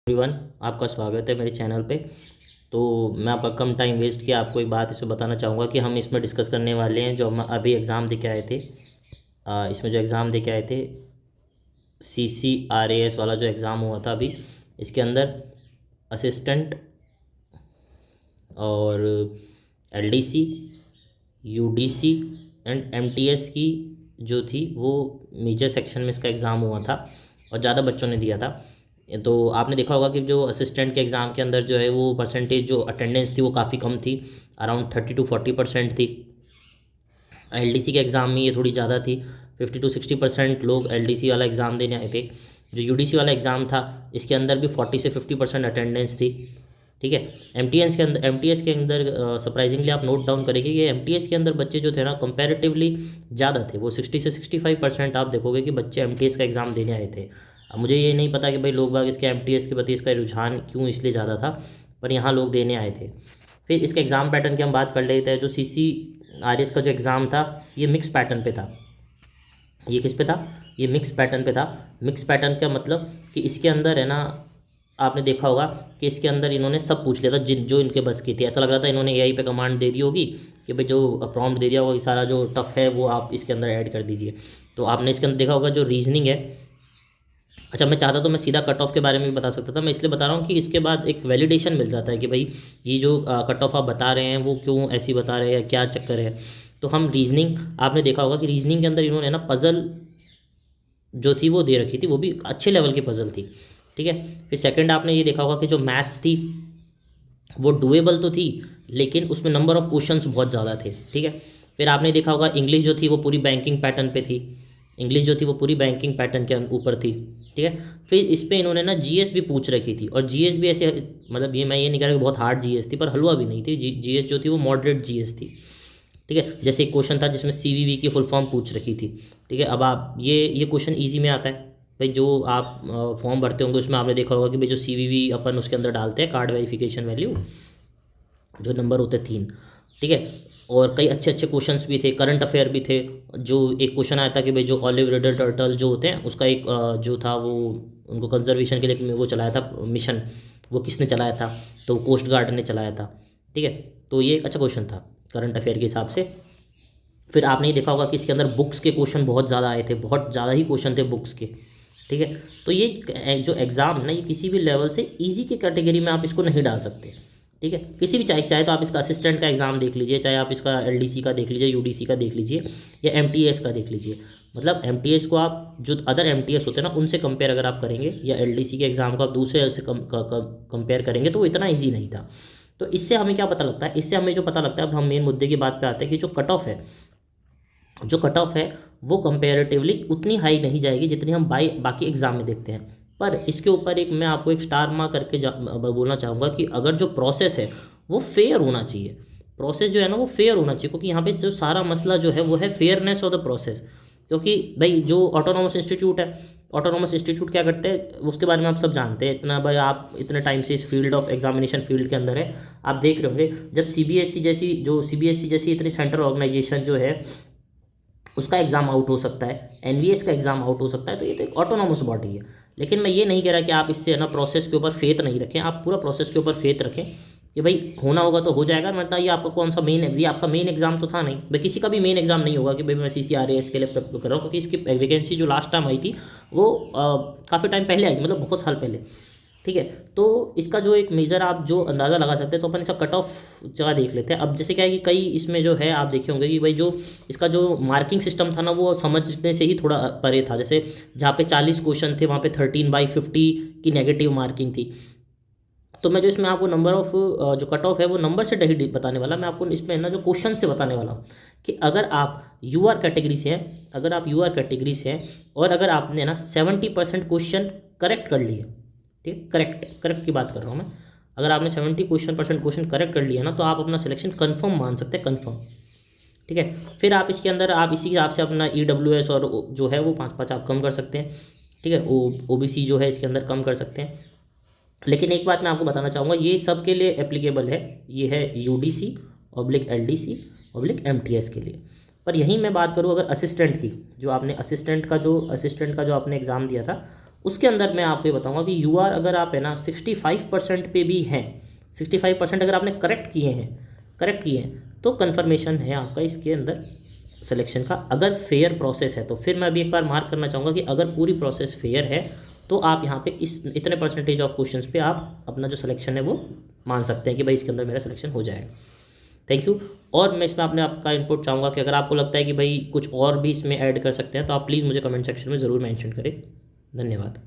Everyone, आपका स्वागत है मेरे चैनल पे। तो मैं आपका कम टाइम वेस्ट किया आपको एक बात इसमें बताना चाहूँगा कि हम इसमें डिस्कस करने वाले हैं जो हम अभी एग्ज़ाम दे के आए थे। इसमें जो एग्ज़ाम दे के आए थे CCRAS वाला जो एग्ज़ाम हुआ था अभी, इसके अंदर असिस्टेंट और LDC, UDC एंड MTS की जो थी वो मेजर सेक्शन में इसका एग्ज़ाम हुआ था और ज़्यादा बच्चों ने दिया था। तो आपने देखा होगा कि जो असिस्टेंट के एग्ज़ाम के अंदर जो है वो परसेंटेज जो अटेंडेंस थी वो काफ़ी कम थी, अराउंड 30 to 40% थी। LDC के एग्ज़ाम में ये थोड़ी ज़्यादा थी, 50 to 60% लोग LDC वाला एग्ज़ाम देने आए थे। जो UDC वाला एग्ज़ाम था इसके अंदर भी 40 से 50% अटेंडेंस थी। ठीक है। MTS के अंदर सरप्राइजिंगली आप नोट डाउन करेंगे कि MTS के अंदर बच्चे जो थे ना कंपैरेटिवली ज़्यादा थे, वो 60 से 65% आप देखोगे कि बच्चे MTS का एग्ज़ाम देने आए थे। अब मुझे ये नहीं पता कि भाई लोग बाग इसके MTS के प्रति इसका रुझान क्यों इसलिए ज़्यादा था, पर यहाँ लोग देने आए थे। फिर इसके एग्ज़ाम पैटर्न की हम बात कर लेते हैं। जो CCRAS का जो एग्ज़ाम था ये मिक्स पैटर्न पे था। ये किस पे था? ये मिक्स पैटर्न पे था। मिक्स पैटर्न का मतलब कि इसके अंदर है ना, आपने देखा होगा कि इसके अंदर इन्होंने सब पूछ लिया था जिन जो इनके बस की थी। ऐसा लग रहा था इन्होंने AI पे कमांड दे दी होगी कि भाई जो प्रॉम्प्ट दे दिया होगा, ये सारा जो टफ है वो आप इसके अंदर ऐड कर दीजिए। तो आपने इसके अंदर देखा होगा जो रीजनिंग है। अच्छा, मैं चाहता तो मैं सीधा कट ऑफ के बारे में भी बता सकता था, मैं इसलिए बता रहा हूँ कि इसके बाद एक वैलिडेशन मिल जाता है कि भाई ये जो कट ऑफ आप बता रहे हैं वो क्यों ऐसी बता रहे हैं या क्या चक्कर है। तो हम रीजनिंग, आपने देखा होगा कि रीजनिंग के अंदर इन्होंने ना पज़ल जो थी वो दे रखी थी, वो भी अच्छे लेवल की पज़ल थी। ठीक है। फिर सेकंड आपने ये देखा होगा कि जो मैथ्स थी वो डुएबल तो थी लेकिन उसमें नंबर ऑफ क्वेश्चंस बहुत ज़्यादा थे। ठीक है। फिर आपने देखा होगा इंग्लिश जो थी वो पूरी बैंकिंग पैटर्न पे थी। इंग्लिश जो थी वो पूरी बैंकिंग पैटर्न के ऊपर थी। ठीक है। फिर इस पे इन्होंने ना GS भी पूछ रखी थी, और GS भी ऐसे, मतलब ये मैं ये नहीं कह रहा कि बहुत हार्ड GS थी, पर हलवा भी नहीं थी। GS जो थी वो मॉडरेट GS थी। ठीक है। जैसे एक क्वेश्चन था जिसमें CVV की फुल फॉर्म पूछ रखी थी। ठीक है। अब आप ये क्वेश्चन ईजी में आता है भाई। जो आप फॉर्म भरते होंगे उसमें आपने देखा होगा कि भाई जो CVV अपन उसके अंदर डालते हैं, कार्ड वेरिफिकेशन वैल्यू, जो नंबर होते हैं 3। ठीक है। और कई अच्छे अच्छे क्वेश्चंस भी थे, करंट अफेयर भी थे। जो एक क्वेश्चन आया था कि भाई जो ऑलिव रिडल टर्टल जो होते हैं उसका एक जो था वो उनको कंजर्वेशन के लिए वो चलाया था मिशन, वो किसने चलाया था? तो कोस्ट गार्ड ने चलाया था। ठीक है। तो ये एक अच्छा क्वेश्चन था करंट अफेयर के हिसाब से। फिर आपने ये देखा होगा कि इसके अंदर बुक्स के क्वेश्चन बहुत ज़्यादा आए थे, बहुत ज़्यादा ही क्वेश्चन थे बुक्स के। ठीक है। तो ये जो एग्ज़ाम है ना, ये किसी भी लेवल से इजी की कैटेगरी में आप इसको नहीं डाल सकते। ठीक है। किसी भी, चाहे चाहे तो आप इसका असिस्टेंट का एग्ज़ाम देख लीजिए, चाहे आप इसका LDC का देख लीजिए, UDC का देख लीजिए, या MTS का देख लीजिए। मतलब MTS को आप जो अदर MTS होते हैं ना उनसे कंपेयर अगर आप करेंगे, या LDC के एग्ज़ाम को आप दूसरे से कंपेयर करेंगे, तो वो इतना ईजी नहीं था। तो इससे हमें क्या पता लगता है? इससे हमें जो पता लगता है, अब हम मेन मुद्दे की बात पे आते हैं कि जो कट ऑफ है वो कंपेरेटिवली उतनी हाई नहीं जाएगी जितनी हम बाकी एग्ज़ाम में देखते हैं। पर इसके ऊपर एक मैं आपको एक स्टार मार्क करके बोलना चाहूँगा कि अगर जो प्रोसेस है वो फेयर होना चाहिए। प्रोसेस जो है ना वो फेयर होना चाहिए, क्योंकि यहाँ पे जो सारा मसला जो है वो है फेयरनेस ऑफ द प्रोसेस। क्योंकि भाई जो ऑटोनॉमस इंस्टीट्यूट है, ऑटोनॉमस इंस्टीट्यूट क्या करते हैं उसके बारे में आप सब जानते हैं। इतना भाई आप इतने टाइम से इस फील्ड ऑफ एग्जामिनेशन फील्ड के अंदर है, आप देख रहे होंगे जब CBSE जैसी इतनी सेंट्रल ऑर्गेनाइजेशन जो है उसका एग्ज़ाम आउट हो सकता है, NVS का एग्ज़ाम आउट हो सकता है, तो ये तो एक ऑटोनॉमस बॉडी है। लेकिन मैं ये नहीं कह रहा कि आप इससे ना प्रोसेस के ऊपर फेथ नहीं रखें, आप पूरा प्रोसेस के ऊपर फेथ रखें कि भाई होना होगा तो हो जाएगा। मतलब ये आपका कौन सा ये आपका मेन एग्जाम तो था नहीं भाई, किसी का भी मेन एग्जाम नहीं होगा कि भाई मैं CCRAS के लिए प्रिपेयर कर रहा हूँ, क्योंकि इसकी वैकेंसी जो लास्ट टाइम आई थी वो काफ़ी टाइम पहले आई थी, मतलब बहुत साल पहले। ठीक है। तो इसका जो एक मेजर आप जो अंदाज़ा लगा सकते हैं, तो अपन इसका कट ऑफ जगह देख लेते हैं। अब जैसे क्या है कि कई इसमें जो है आप देखे होंगे कि भाई जो इसका जो मार्किंग सिस्टम था ना वो समझने से ही थोड़ा परे था। जैसे जहाँ पे 40 क्वेश्चन थे वहाँ पे 13/50 की नेगेटिव मार्किंग थी। तो मैं जो इसमें आपको नंबर ऑफ जो कट ऑफ है वो नंबर से नहीं बताने वाला, मैं आपको इसमें ना जो क्वेश्चन से बताने वाला हूँ कि अगर आप UR कैटेगरी से हैं, और अगर आपने ना 70% क्वेश्चन करेक्ट कर लिए, ठीक है, करेक्ट की बात कर रहा हूँ मैं, अगर आपने 70% क्वेश्चन करेक्ट कर लिया ना तो आप अपना सिलेक्शन कन्फर्म मान सकते हैं, कन्फर्म। ठीक है। फिर आप इसके अंदर आप इसी हिसाब से अपना EWS और जो है वो 5-5 आप कम कर सकते हैं। ठीक है। OBC जो है इसके अंदर कम कर सकते हैं। लेकिन एक बात मैं आपको बताना चाहूँगा, ये सब के लिए एप्लीकेबल है, ये है UDC/LDC/MTS के लिए। पर यहीं मैं बात करूँ अगर असिस्टेंट की, जो आपने असिस्टेंट का जो आपने एग्ज़ाम दिया था उसके अंदर मैं आपको ये बताऊंगा कि यू आर अगर आप है ना 65% पे भी हैं, 65% अगर आपने करेक्ट किए हैं तो कन्फर्मेशन है आपका इसके अंदर सिलेक्शन का। अगर फेयर प्रोसेस है तो फिर मैं अभी एक बार मार्क करना चाहूँगा कि अगर पूरी प्रोसेस फेयर है तो आप यहाँ पे इस इतने परसेंटेज ऑफ क्वेश्चंस पे आप अपना जो सिलेक्शन है वो मान सकते हैं कि भाई इसके अंदर मेरा सिलेक्शन हो जाएगा। Thank you. और मैं इसमें आपने आपका इनपुट चाहूँगा कि अगर आपको लगता है कि भाई कुछ और भी इसमें ऐड कर सकते हैं तो आप प्लीज़ मुझे कमेंट सेक्शन में ज़रूर मेंशन करें। धन्यवाद।